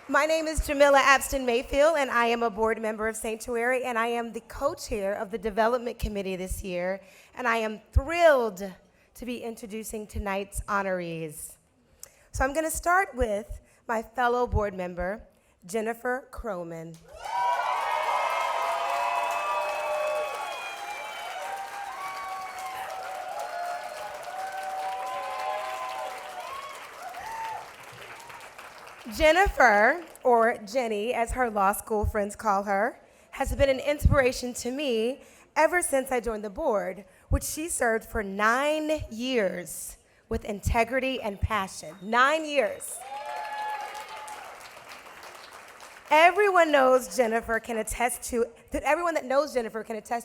My name is Jamila Abston Mayfield, and I am a board member of Sanctuary, and I am the co-chair of the Development Committee this year, and I am thrilled to be introducing tonight's honorees. So I'm going to start with my fellow board member, Jennifer Kroman. Jennifer, or Jenny, as her law school friends call her, has been an inspiration to me ever since I joined the board, which she served for 9 years with integrity and passion. 9 years. Everyone that knows Jennifer can attest to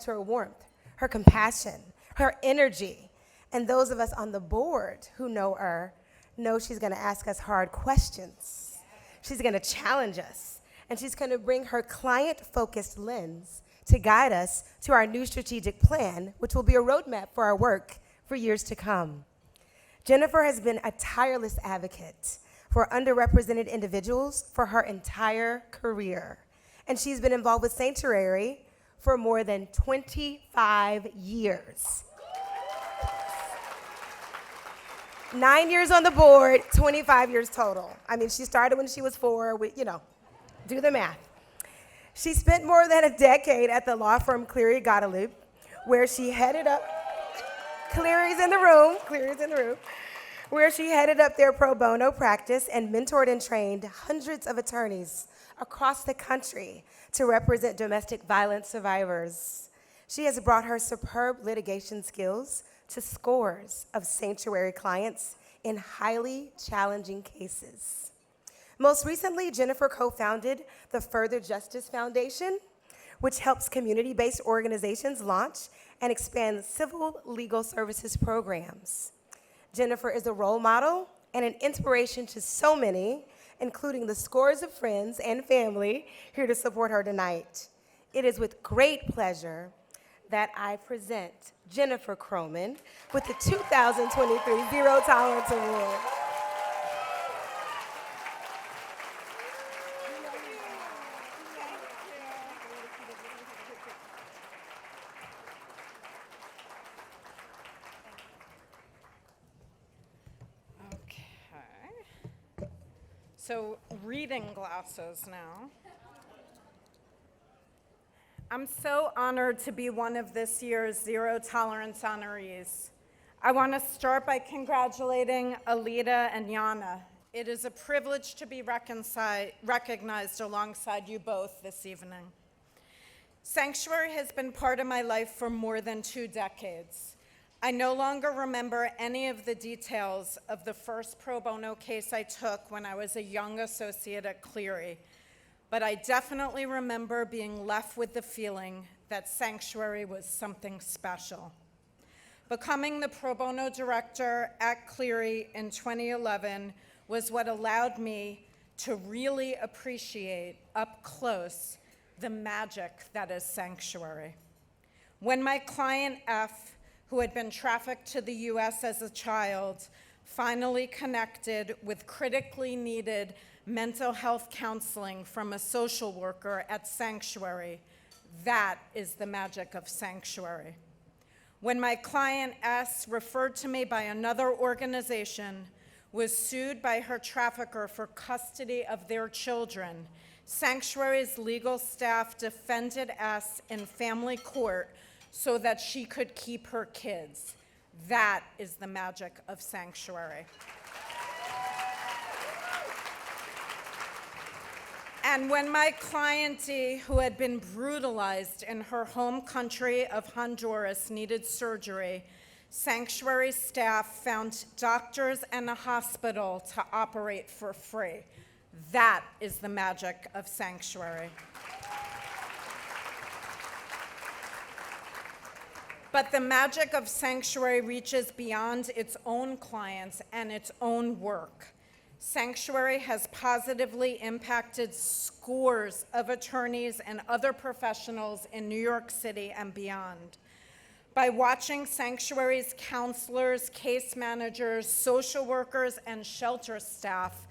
her warmth, her compassion, her energy. And those of us on the board who know her know she's going to ask us hard questions. She's going to challenge us, and she's going to bring her client-focused lens to guide us to our new strategic plan, which will be a roadmap for our work for years to come. Jennifer has been a tireless advocate for underrepresented individuals for her entire career, and she's been involved with Sanctuary for more than 25 years. 9 years on the board, 25 years total. I mean, she started when she was 4, do the math. She spent more than a decade at the law firm Cleary Guadalupe, where she headed up, Cleary's in the room, where she headed up their pro bono practice and mentored and trained hundreds of attorneys across the country to represent domestic violence survivors. She has brought her superb litigation skills to scores of Sanctuary clients in highly challenging cases. Most recently, Jennifer co-founded the Further Justice Foundation, which helps community-based organizations launch and expand civil legal services programs. Jennifer is a role model and an inspiration to so many, including the scores of friends and family here to support her tonight. It is with great pleasure that I present Jennifer Kroman with the 2023 Zero Tolerance Award. Okay. So, reading glasses now. I'm so honored to be one of this year's Zero Tolerance honorees. I want to start by congratulating Alita and Yana. It is a privilege to be recognized alongside you both this evening. Sanctuary has been part of my life for more than 2 decades. I no longer remember any of the details of the first pro bono case I took when I was a young associate at Cleary, but I definitely remember being left with the feeling that Sanctuary was something special. Becoming the pro bono director at Cleary in 2011 was what allowed me to really appreciate up close the magic that is Sanctuary. When my client F, who had been trafficked to the US as a child, finally connected with critically needed mental health counseling from a social worker at Sanctuary, that is the magic of Sanctuary. When my client S, referred to me by another organization, was sued by her trafficker for custody of their children, Sanctuary's legal staff defended S in family court so that she could keep her kids. That is the magic of Sanctuary. And when my client D, who had been brutalized in her home country of Honduras, needed surgery, Sanctuary staff found doctors and a hospital to operate for free. That is the magic of Sanctuary. But the magic of Sanctuary reaches beyond its own clients and its own work. Sanctuary has positively impacted scores of attorneys and other professionals in New York City and beyond. By watching Sanctuary's counselors, case managers, social workers, and shelter staff,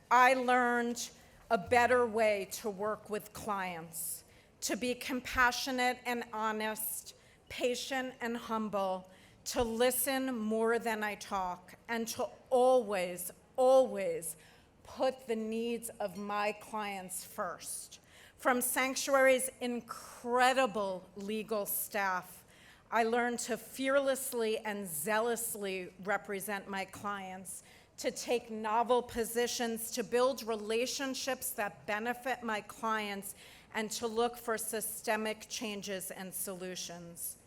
I learned a better way to work with clients, to be compassionate and honest, patient and humble, to listen more than I talk, and to always, always put the needs of my clients first. From Sanctuary's incredible legal staff, I learned to fearlessly and zealously represent my clients, to take novel positions, to build relationships that benefit my clients, and to look for systemic changes and solutions.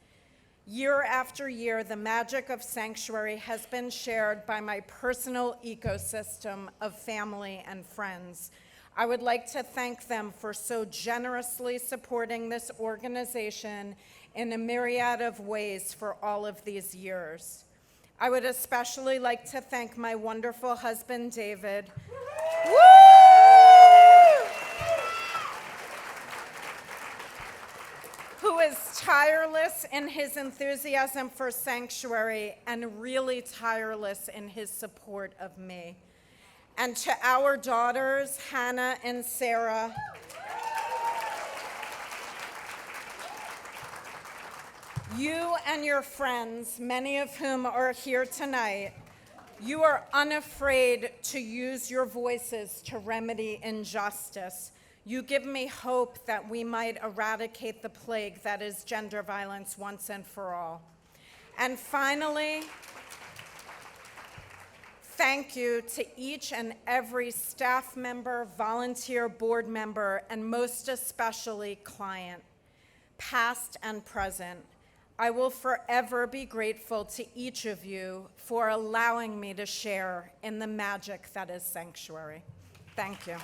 Year after year, the magic of Sanctuary has been shared by my personal ecosystem of family and friends. I would like to thank them for so generously supporting this organization in a myriad of ways for all of these years. I would especially like to thank my wonderful husband, David. Woo! Who is tireless in his enthusiasm for Sanctuary and really tireless in his support of me. And to our daughters, Hannah and Sarah, you and your friends, many of whom are here tonight, you are unafraid to use your voices to remedy injustice. You give me hope that we might eradicate the plague that is gender violence once and for all. And finally, thank you to each and every staff member, volunteer, board member, and most especially client, past and present. I will forever be grateful to each of you for allowing me to share in the magic that is Sanctuary. Thank you.